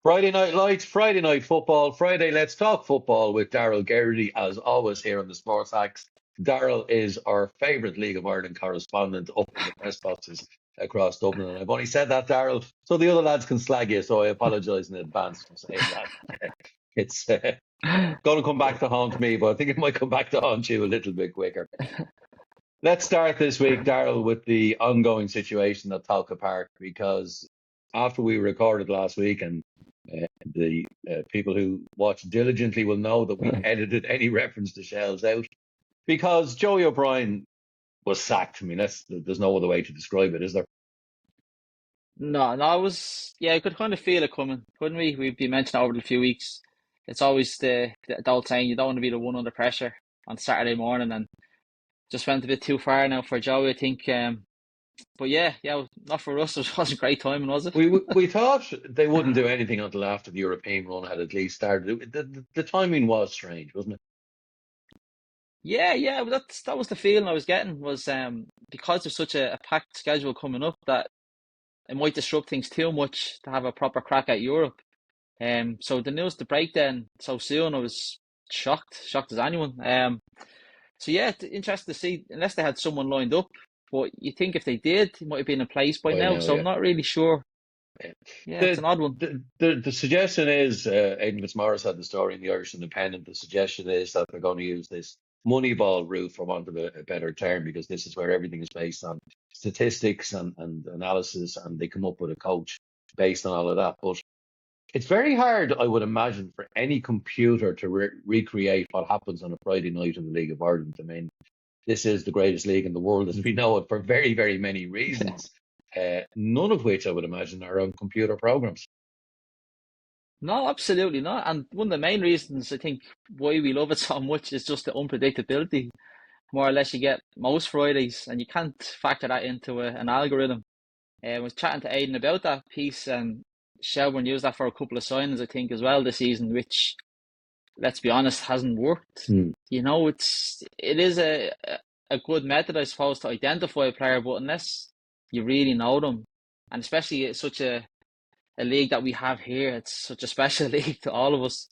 Friday Night Lights, Friday Night Football, Friday Let's Talk Football with Daryl Geraghty, as always, here on the Sports Hacks. Daryl is our favourite League of Ireland correspondent up in the press boxes across Dublin. And I've only said that, Daryl, so the other lads can slag you, so I apologise in advance for saying that. It's going to come back to haunt me, but I think it might come back to haunt you a little bit quicker. Let's start this week, Daryl, with the ongoing situation at Talca Park, because after we recorded last week, and the people who watch diligently will know that we edited any reference to Shells out because Joey O'Brien was sacked. I mean, there's no other way to describe it, is there? No, it was, yeah, I could kind of feel it coming, couldn't we? We've been mentioning it over the few weeks. It's always the old saying, you don't want to be the one under pressure on Saturday morning, and just went a bit too far now for Joey, I think. But yeah, not for us. It wasn't great timing, was it? We thought they wouldn't do anything until after the European run had at least started. The timing was strange, wasn't it? Yeah, but that was the feeling I was getting, was because there's such a packed schedule coming up that it might disrupt things too much to have a proper crack at Europe. So the news to break then so soon, I was shocked as anyone. So yeah, interesting to see, unless they had someone lined up. But you think if they did, it might have been in place by I now. know, So yeah. I'm not really sure. Yeah, it's an The, odd one. the suggestion is, Aidan Fitzmaurice had the story in the Irish Independent. The suggestion is that they're going to use this Moneyball route, for want of a better term, because this is where everything is based on statistics and analysis, and they come up with a coach based on all of that. But it's very hard, I would imagine, for any computer to recreate what happens on a Friday night in the League of Ireland. I mean, this is the greatest league in the world as we know it for very, very many reasons, none of which I would imagine are on computer programs. No, absolutely not. And one of the main reasons I think why we love it so much is just the unpredictability. More or less, you get most Fridays, and you can't factor that into an algorithm. I was chatting to Aidan about that piece, and Shelburne used that for a couple of signings, I think, as well this season, which, let's be honest, hasn't worked. Hmm. You know, it is a good method, I suppose, to identify a player, but unless you really know them, and especially it's such a league that we have here, it's such a special league to all of us.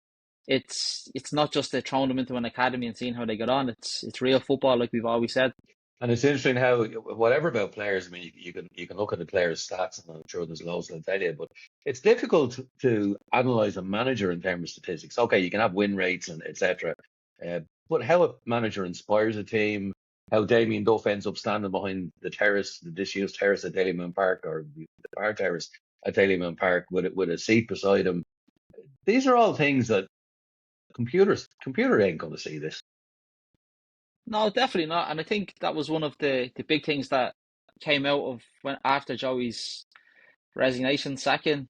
It's not just throwing them into an academy and seeing how they get on. It's real football, like we've always said. And it's interesting how, whatever about players, I mean, you can look at the players' stats, and I'm sure there's loads to tell you, but it's difficult to analyze a manager in terms of statistics. Okay, you can have win rates and etc. But how a manager inspires a team, how Damien Duff ends up standing behind the terrace, the disused terrace at Dalymount Park, or the bar terrace at Dalymount Park with a seat beside him. These are all things that computer ain't going to see this. No, definitely not. And I think that was one of the big things that came out of when after Joey's resignation, sacking,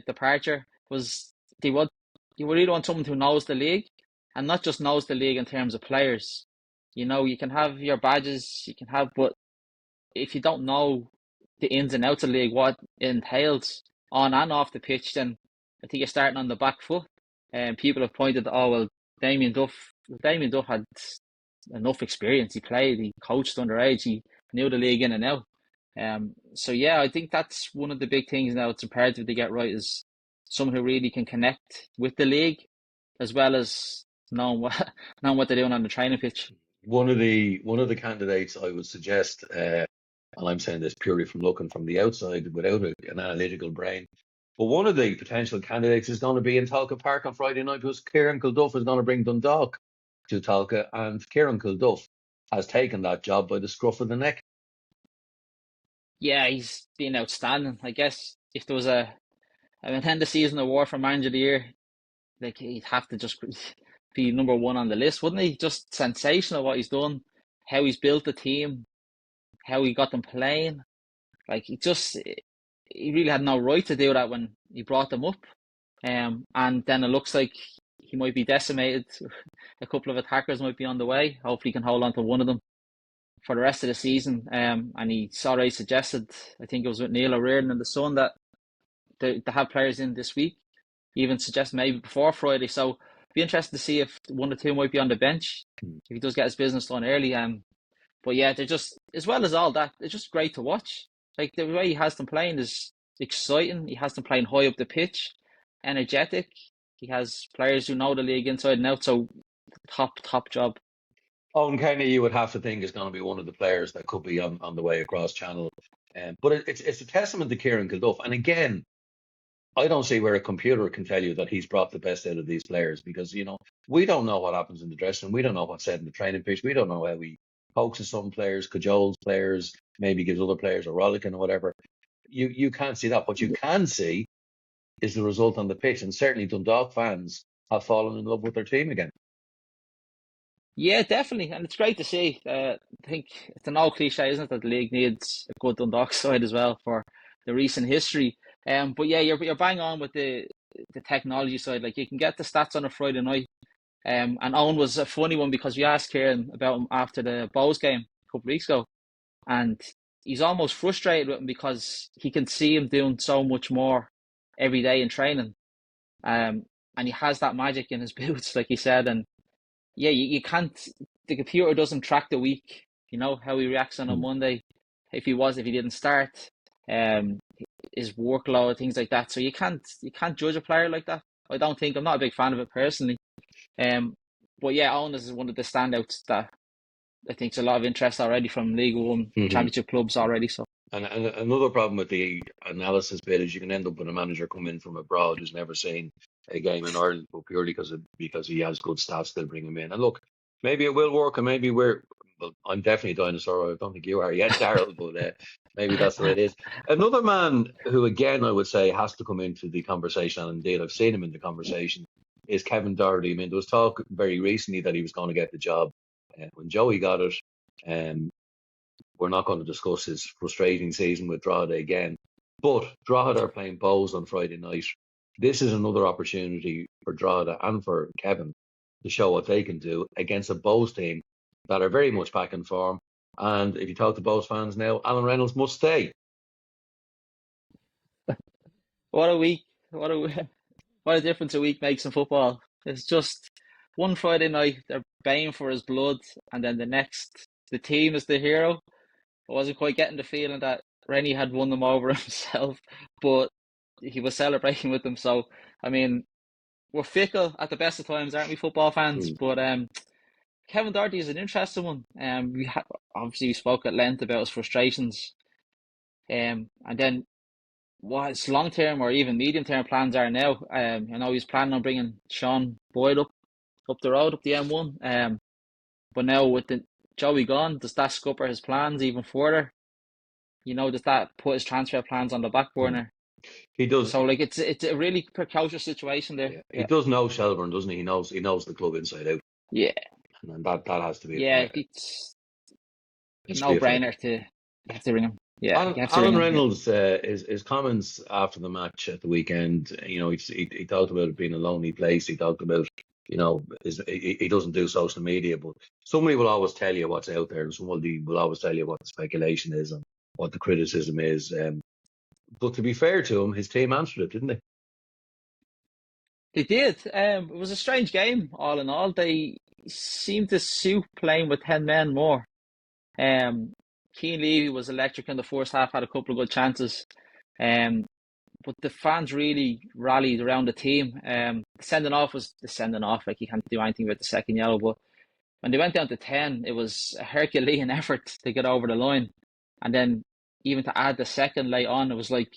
departure, was they want you really want someone who knows the league, and not just knows the league in terms of players. You know, you can have your badges, but if you don't know the ins and outs of the league, what it entails on and off the pitch, then I think you're starting on the back foot. And people have pointed, oh well, Damien Duff had enough experience. He played, he coached underage, he knew the league in and out. So yeah, I think that's one of the big things now. It's imperative to get right, is someone who really can connect with the league, as well as knowing what knowing what they're doing on the training pitch. One of the candidates I would suggest, and I'm saying this purely from looking from the outside without an analytical brain, but one of the potential candidates is going to be in Talca Park on Friday night, because Kieran Kilduff is going to bring Dundalk to Talca, and Kieran Kilduff has taken that job by the scruff of the neck. Yeah, he's been outstanding. I guess if there was an end of season award for manager of the year, like, he'd have to just be number one on the list, wouldn't he? Just sensational what he's done, how he's built the team, how he got them playing. Like, he really had no right to do that when he brought them up. And then it looks like he might be decimated. A couple of attackers might be on the way. Hopefully, he can hold on to one of them for the rest of the season. And he's already suggested, I think it was with Neil O'Riordan and the Sun, that they have players in this week. Even suggest maybe before Friday. So be interested to see if one or two might be on the bench if he does get his business done early. But yeah, they're just, as well as all that, they're just great to watch. Like, the way he has them playing is exciting. He has them playing high up the pitch. energetic. He has players who know the league inside and out. So top job. Owen Kenny, you would have to think is going to be one of the players that could be on the way across channel. But it's a testament to Kieran Kilduff. And again, I don't see where a computer can tell you that he's brought the best out of these players because, we don't know what happens in the dressing room. We don't know what's said in the training pitch. We don't know how he coaxes some players, cajoles players, maybe gives other players a rollicking or whatever. You can't see that. What you can see is the result on the pitch. And certainly Dundalk fans have fallen in love with their team again. Yeah, definitely, and it's great to see. I think it's an old cliche, isn't it, that the league needs a good Dundalk side as well for the recent history. But yeah, you're bang on with the technology side. Like you can get the stats on a Friday night. And Owen was a funny one because we asked Kieran about him after the Bows game a couple of weeks ago, and he's almost frustrated with him because he can see him doing so much more every day in training. And he has that magic in his boots, like he said, and yeah, you can't. The computer doesn't track the week. You know how he reacts on a Hmm. Monday, if he didn't start, um, his workload, things like that. So you can't judge a player like that. I don't think I'm not a big fan of it personally. Um, but yeah, Owen is one of the standouts that I think's a lot of interest already from League One Hmm. Championship clubs already. So And another problem with the analysis bit is you can end up with a manager come in from abroad who's never seen a game in Ireland, but purely because he has good stats, they'll bring him in. And look, maybe it will work, and maybe well, I'm definitely a dinosaur. I don't think you are yet, Daryl, but maybe that's the way it is. Another man who, again, I would say has to come into the conversation, and indeed I've seen him in the conversation, is Kevin Doherty. I mean, there was talk very recently that he was going to get the job when Joey got it. Um, we're not going to discuss his frustrating season with Drogheda again. But Drogheda are playing Bows on Friday night. This is another opportunity for Drogheda and for Kevin to show what they can do against a Bows team that are very much back in form. And if you talk to Bows fans now, Alan Reynolds must stay. what a week! What a difference a week makes in football. It's just one Friday night they're baying for his blood, and then the next the team is the hero. I wasn't quite getting the feeling that Rennie had won them over himself, but he was celebrating with them. So, I mean, we're fickle at the best of times, aren't we, football fans? Hmm. But Kevin Doherty is an interesting one. Obviously we spoke at length about his frustrations, and then what his long term or even medium term plans are now. I know he's planning on bringing Sean Boyd up the road, up the M1. But now with the Joey gone, does that scupper his plans even further? Does that put his transfer plans on the back Hmm. burner? He does. So like it's a really precocious situation there. Yeah, he Yeah. does know Shelburne, doesn't he? He knows the club inside out, Yeah. and that has to be a Yeah, fact. it's Has to be no a fact. brainer to you have to ring him. Yeah, Alan, you have to ring Alan him. Yeah. Reynolds, his comments after the match at the weekend, he talked about it being a lonely place. He talked about, he doesn't do social media, but somebody will always tell you what's out there, and somebody will always tell you what the speculation is and what the criticism is. But to be fair to him, his team answered it, didn't they? They did. It was a strange game, all in all. They seemed to suit playing with 10 men more. Um, Keane Levy was electric in the first half, had a couple of good chances. Um, but the fans really rallied around the team. The sending off was the sending off, like you can't do anything about the second yellow. But when they went down to 10, it was a Herculean effort to get over the line. And then even to add the second late on, it was like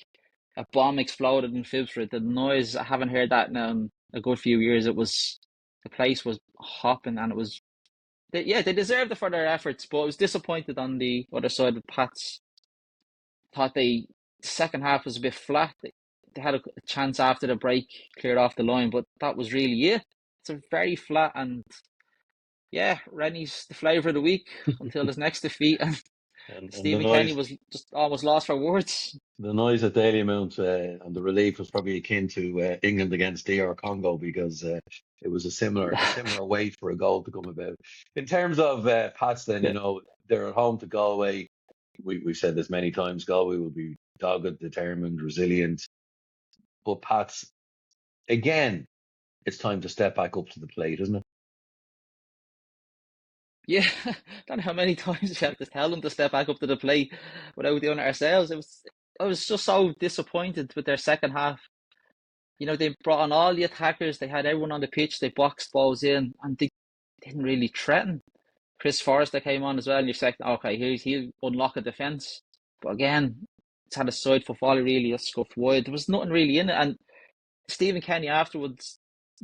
a bomb exploded in Phibsborough. The noise, I haven't heard that now in a good few years. The place was hopping, and it was, they deserved it for their efforts, but I was disappointed on the other side of Pats. Thought the second half was a bit flat. They had a chance after the break, cleared off the line, but that was really it. It's a very flat, and yeah, Rennie's the flavour of the week until his next defeat, and And Stephen Kenny was just almost lost for words. the noise at Dalymount and the relief was probably akin to England against DR Congo because it was a similar wait for a goal to come about. In terms of Pats, then Yeah. they're at home to Galway. We've said this many times. Galway will be dogged, determined, resilient. But Pats, again, it's time to step back up to the plate, isn't it? Yeah, don't know how many times we have to tell them to step back up to the plate without doing it ourselves. I was just so disappointed with their second half. they brought on all the attackers. They had everyone on the pitch. They boxed balls in, and they didn't really threaten. Chris Forrester came on as well, and you're saying, okay, he'll unlock a defence. But again, it's had a side for volley really, just scuffed wide. There was nothing really in it. And Stephen Kenny afterwards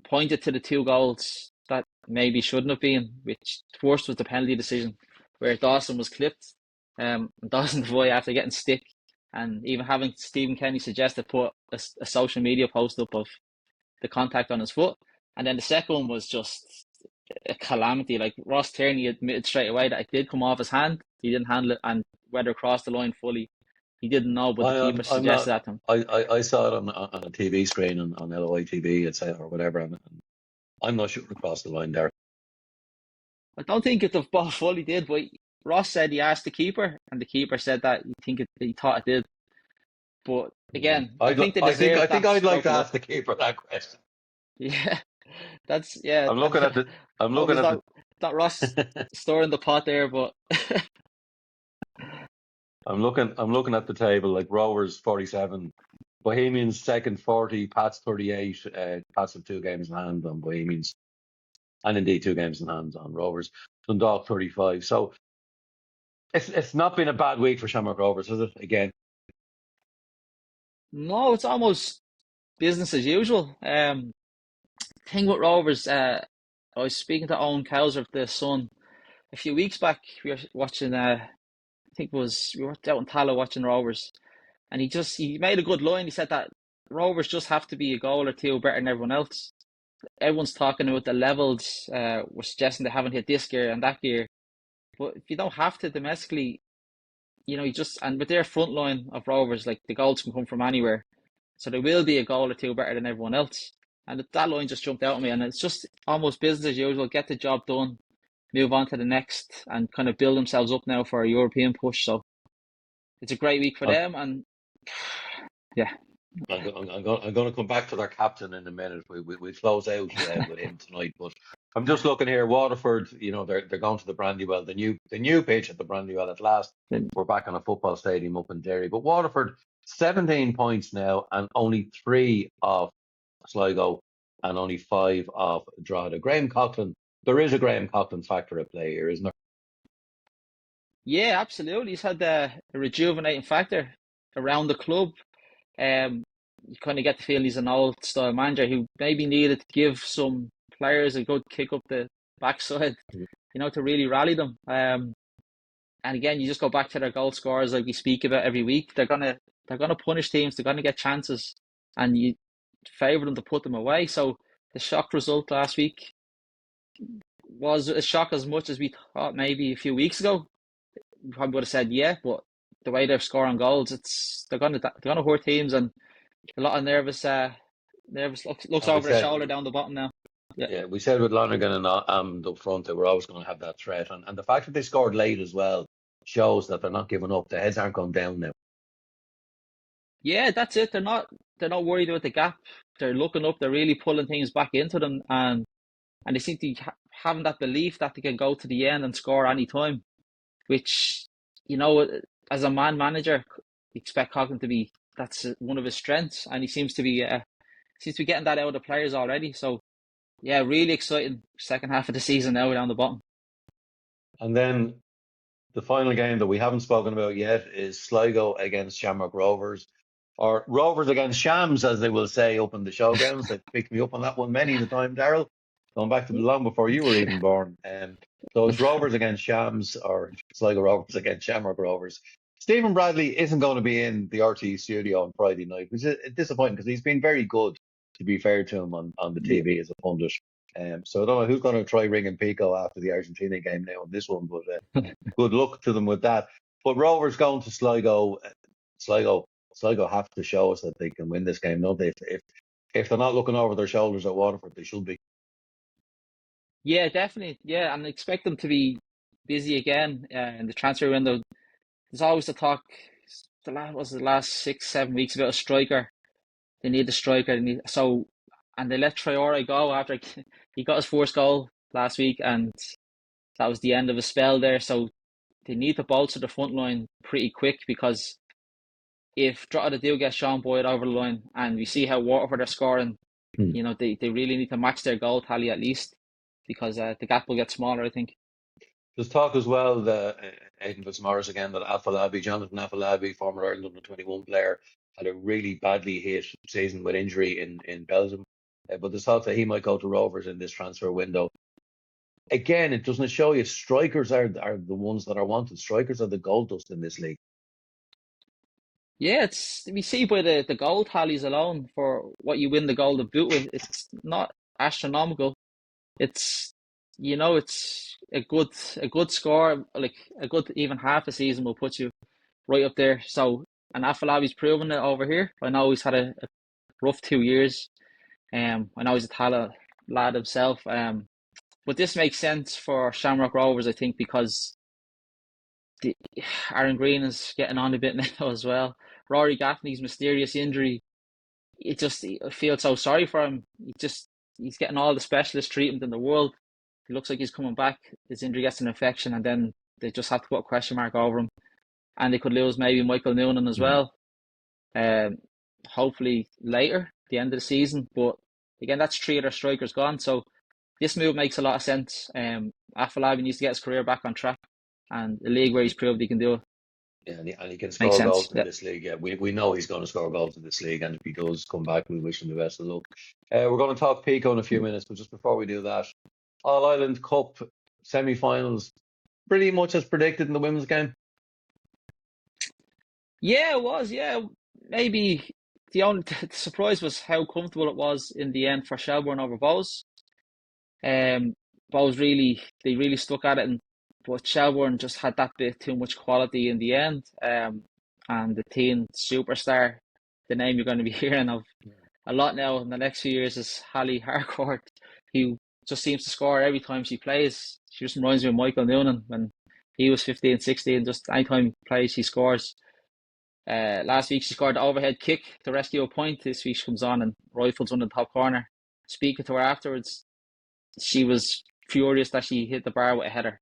pointed to the two goals that maybe shouldn't have been, which first was the penalty decision, where Dawson was clipped. Dawson Devoy after getting stick, and even having Stephen Kenny suggested put a social media post up of the contact on his foot. And then the second one was just a calamity. Like Ross Tierney admitted straight away that it did come off his hand. He didn't handle it, and whether it crossed the line fully, he didn't know. But the keeper I'm suggested not. that to him. I saw it on a TV screen on LOI TV, etc. or whatever, and I'm not sure across the line there. I don't think it the ball fully did, but Ross said he asked the keeper, and the keeper said that he thought it did. But again, I think they deserve I think that I'd like stroke to of ask luck. the keeper that question. Yeah, that's yeah. I'm looking at the. I'm Hope looking it's at not Ross the. stirring the pot there, but I'm looking at the table like Rovers 47, Bohemians second 40, Pats 38. Pats have 2 games in hand on Bohemians, and indeed 2 games in hand on Rovers. Dundalk 35. So it's not been a bad week for Shamrock Rovers, has it? Again, no, it's almost business as usual. Thing with Rovers, I was speaking to Owen Cowser of the Sun a few weeks back. We were watching, I think it was we were out in Tala watching Rovers, and he made a good line. He said that Rovers just have to be a goal or two better than everyone else. Everyone's talking about the levels. We're suggesting they haven't hit this gear and that gear, but if you don't have to domestically, you just and with their front line of Rovers, like the goals can come from anywhere. So there will be a goal or two better than everyone else. And that line just jumped out at me, and it's just almost business as usual. Get the job done, move on to the next, and kind of build themselves up now for a European push. So it's a great week for I'm, them, and yeah, I'm going to come back to their captain in a minute. We close out with him tonight, but I'm just looking here. Waterford, they're going to the Brandywell, the new pitch at the Brandywell at last. We're back on a football stadium up in Derry, but Waterford 17 points now, and only 3 of Sligo, and only 5 of Drogheda. Graham Coughlin, there is a Graham Coughlin factor at play here, isn't there? yeah, absolutely. He's had a rejuvenating factor around the club. You kind of get the feeling he's an old style manager who maybe needed to give some players a good kick up the backside, to really rally them. And again, you just go back to their goal scorers like we speak about every week. They're gonna punish teams. They're gonna get chances, and you favour them to put them away. So the shock result last week was a shock as much as we thought maybe a few weeks ago. We probably would have said yeah, but the way they're scoring goals, they're gonna hurt teams, and a lot of nervous looks And we over the said, shoulder down the bottom now. Yeah. yeah, we said with Lonergan and up front, they were always going to have that threat. And the fact that they scored late as well shows that they're not giving up. The heads aren't going down now. Yeah, that's it. They're not worried about the gap. They're looking up. They're really pulling things back into them, and they seem to be having that belief that they can go to the end and score any time. Which, as a man manager, you expect Coughlin to be. That's one of his strengths, and he seems to be getting that out of the players already. So yeah, really exciting second half of the season now down the bottom. And then the final game that we haven't spoken about yet is Sligo against Shamrock Rovers, or Rovers against Shams, as they will say up in the showgrounds. They picked me up on that one many the time, Daryl, going back to long before you were even born. So it's Rovers against Shams, or Sligo Rovers against Shamrock Rovers. Stephen Bradley isn't going to be in the RT studio on Friday night, which is disappointing because he's been very good, to be fair to him, on the Yeah. TV as a pundit. So I don't know who's going to try ringing Pico after the Argentina game now on this one, but good luck to them with that. But Rovers going to Sligo. Sligo have to show us that they can win this game, don't they? If they're not looking over their shoulders at Waterford, they should be. Yeah, definitely. Yeah, and I expect them to be busy again in the transfer window. There's always the talk. The last 6, 7 weeks about a striker. They need a striker. And they let Traore go after he got his first goal last week, and that was the end of his spell there. So they need to bolster the front line pretty quick because if Drogheda do get Sean Boyd over the line, and we see how Waterford are scoring, Hmm. you know, they really need to match their goal tally at least, because the gap will get smaller, I think. There's talk as well that Aidan Fitzmaurice again, that Jonathan Afolabi, former Ireland under 21 player, had a really badly hit season with injury in Belgium. But there's talk that he might go to Rovers in this transfer window. Again, it doesn't show you strikers are the ones that are wanted. Strikers are the gold dust in this league. Yeah, it's we see by the goal tallies alone for what you win the Golden Boot with, it's not astronomical. It's it's a good score, like a good even half a season will put you right up there. So, and Afolabi's proven it over here. I know he's had a rough 2 years. I know he's a talent lad himself. But this makes sense for Shamrock Rovers, I think, because the, Aaron Green is getting on a bit now as well. Rory Gaffney's mysterious injury, I feel so sorry for him. He's getting all the specialist treatment in the world. He looks like he's coming back. His injury gets an infection, and then they just have to put a question mark over him. And they could lose maybe Michael Noonan as Hmm. well. Um, hopefully later, the end of the season. But again, that's three of their strikers gone. So this move makes a lot of sense. Afolabi needs to get his career back on track, and the league where he's proved he can do it Yeah, and he can makes score sense. goals in Yeah, this league. Yeah, we know he's going to score goals in this league, and if he does come back, we wish him the best of luck. We're going to talk Pico in a few minutes, but just before we do that, All Ireland Cup semi-finals, pretty much as predicted in the women's game. yeah, it was. Yeah, maybe the only the surprise was how comfortable it was in the end for Shelbourne over Bows. Bows they really stuck at it, but Shelbourne just had that bit too much quality in the end. And the teen superstar, the name you're going to be hearing of a lot now in the next few years is Hallie Harcourt, who just seems to score every time she plays. She just reminds me of Michael Noonan when he was 15, 16. Just anytime he plays, she scores. Last week she scored the overhead kick to rescue a point. This week she comes on and rifles one in the top corner. Speaking to her afterwards, she was furious that she hit the bar with a header.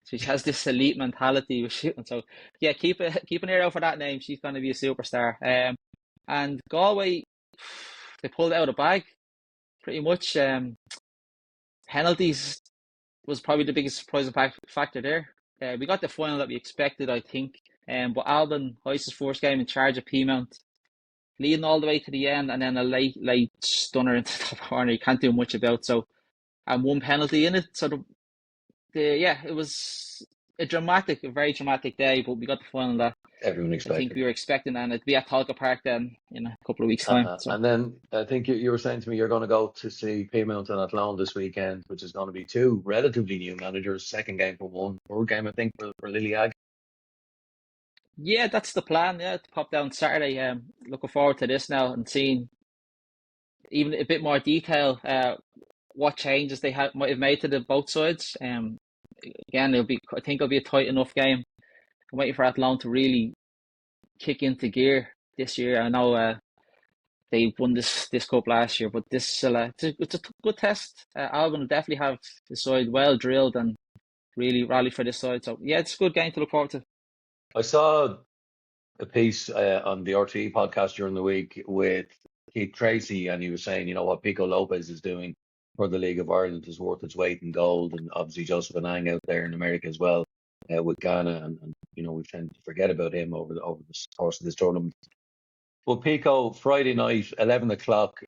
So she has this elite mentality with shooting. So yeah, keep an ear out for that name. She's going to be a superstar. And Galway, they pulled out of the bag pretty much. Penalties was probably the biggest surprising factor there. We got the final that we expected, I think. But Alban Heiss's first game in charge of Peamount, leading all the way to the end, and then a late stunner into the top corner. You can't do much about. So, and one penalty in it. So it was a very dramatic day. But we got the final that Everyone I think expected. we were expecting, and it'd be at Talca Park then in a couple of weeks' time. So. And then I think you were saying to me you're going to go to see Peamount and Athlone this weekend, which is going to be two relatively new managers. Second game for one, third game I think for Lily Ag. Yeah, that's the plan. Yeah, to pop down Saturday. Looking forward to this now and seeing even a bit more detail. What changes they might have made to the both sides. Again, I think it'll be a tight enough game. I'm waiting for Athlone to really kick into gear this year. I know they won this cup last year, but it's a good test. Alban will definitely have the side well drilled and really rally for this side. So yeah, it's a good game to look forward to. I saw a piece on the RTE podcast during the week with Keith Tracy, and he was saying, what Pico Lopez is doing for the League of Ireland is worth its weight in gold, and obviously Joseph Anang out there in America as well with Ghana, and we've tended to forget about him over the course of this tournament. But Pico, Friday night, 11 o'clock.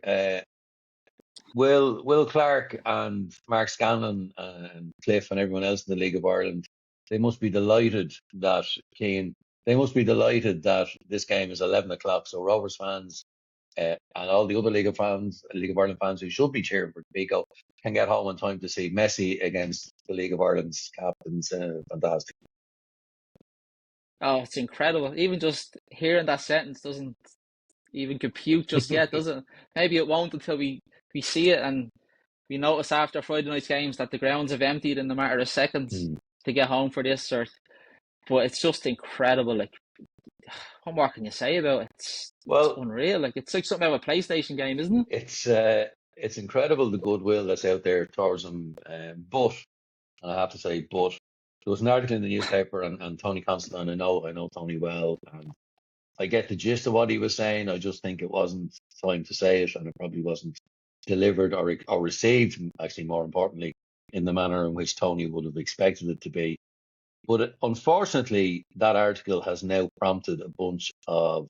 Will Clark and Mark Scanlon and Cliff and everyone else in the League of Ireland, they must be delighted that Keane. They must be delighted that this game is 11 o'clock. So Rovers fans and all the other League of Ireland fans who should be cheering for Pico can get home in time to see Messi against the League of Ireland's captains. Fantastic. Oh, it's incredible. Even just hearing that sentence doesn't even compute just yet, does it? Maybe it won't until we see it and we notice after Friday night's games that the grounds have emptied in a matter of seconds Hmm. to get home for this. But it's just incredible. Like, what more can you say about it? It's Well, unreal. Like, it's like something out of a PlayStation game, isn't it? it's incredible the goodwill that's out there towards them. But and I have to say, but there was an article in the newspaper, and Tony Considine, I know Tony well, and I get the gist of what he was saying. I just think it wasn't time to say it, and it probably wasn't delivered or received, actually, more importantly, in the manner in which Tony would have expected it to be. But unfortunately, that article has now prompted a bunch of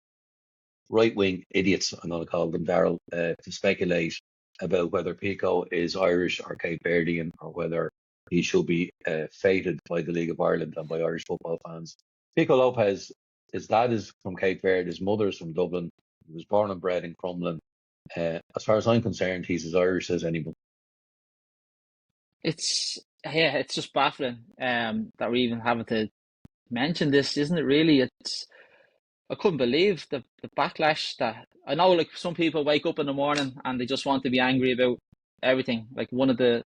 right-wing idiots, I'm going to call them, Daryl, to speculate about whether Pico is Irish or Cape Verdean, or whether he should be feted by the League of Ireland and by Irish football fans. Pico Lopez, his dad is from Cape Verde, his mother's from Dublin. He was born and bred in Crumlin. As far as I'm concerned, he's as Irish as anyone. It's just baffling that we're even having to mention this, isn't it? Really, I couldn't believe the backlash that I know. Like, some people wake up in the morning and they just want to be angry about everything. Like, one of the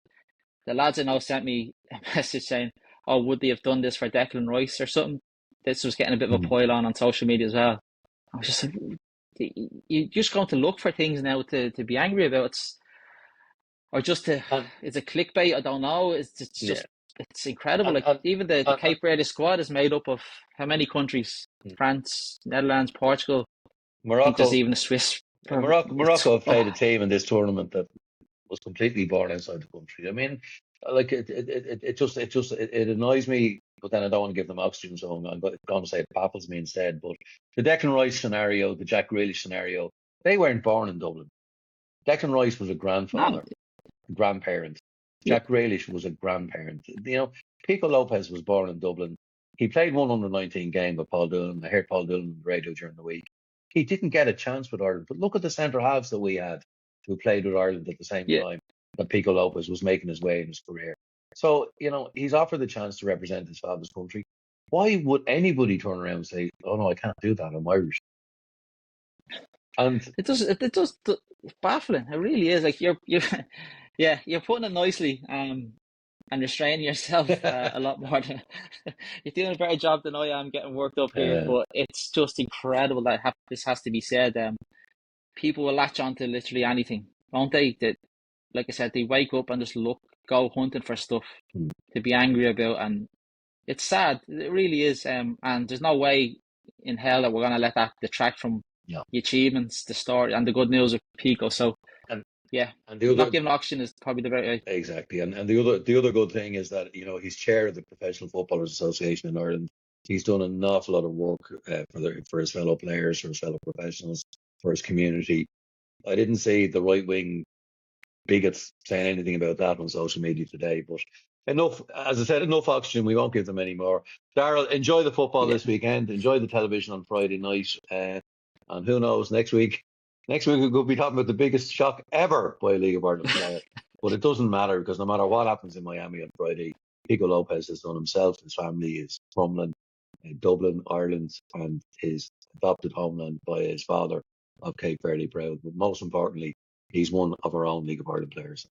lads I know sent me a message saying, "Oh, would they have done this for Declan Rice or something?" This was getting a bit of a pile on social media as well. I was just like, you're just going to look for things now to be angry about. Or just to, is it clickbait? I don't know. It's just Yeah. it's incredible. Like, even the Cape Verde squad is made up of how many countries? France, Netherlands, Portugal. I think there's Morocco. even a Swiss. Morocco have played a team in this tournament that was completely born outside the country. I mean, like it annoys me, but then I don't want to give them oxygen, so I'm going to say it baffles me instead. But the Declan Rice scenario, the Jack Grealish scenario, they weren't born in Dublin. Declan Rice was a grandfather, grandparent. Yeah. Jack Grealish was a grandparent. You know, Pico Lopez was born in Dublin. He played one under 19 game with Paul Dillon. I heard Paul Dillon on the radio during the week. He didn't get a chance with Ireland, but look at the centre halves that we had who played with Ireland at the same Yeah. time that Pico Lopez was making his way in his career. So, you know, he's offered the chance to represent his father's country. Why would anybody turn around and say, "Oh no, I can't do that. I'm Irish"? And it does it's baffling. It really is. Like, you're yeah, you're putting it nicely, and restraining yourself a lot more. You're doing a better job than I am getting worked up here. But it's just incredible that this has to be said. People will latch on to literally anything, won't they? That, like I said, they wake up and just go hunting for stuff to be angry about, and it's sad. It really is. And there's no way in hell that we're gonna let that detract from the achievements, the story, and the good news of Pico. So, yeah, and the other, not giving oxygen is probably the right way. Exactly. And the other good thing is that, you know, he's chair of the Professional Footballers Association in Ireland. He's done an awful lot of work for his fellow players, for his fellow professionals, for his community. I didn't see the right wing bigots saying anything about that on social media today, but enough, as I said, enough oxygen. We won't give them any more. Daryl, enjoy the football this weekend. Enjoy the television on Friday night. And who knows, next week we could be talking about the biggest shock ever by a League of Ireland player. But it doesn't matter, because no matter what happens in Miami on Friday, Pico Lopez has done himself, his family, is Crumlin, Dublin, Ireland, and his adopted homeland by his father of Cape Verde proud. But most importantly, he's one of our own League of Ireland players.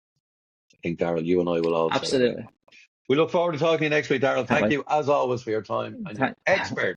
I think, Daryl, you and I will all absolutely. Celebrate. We look forward to talking to you next week, Daryl. Thank you, as always, for your time and your expert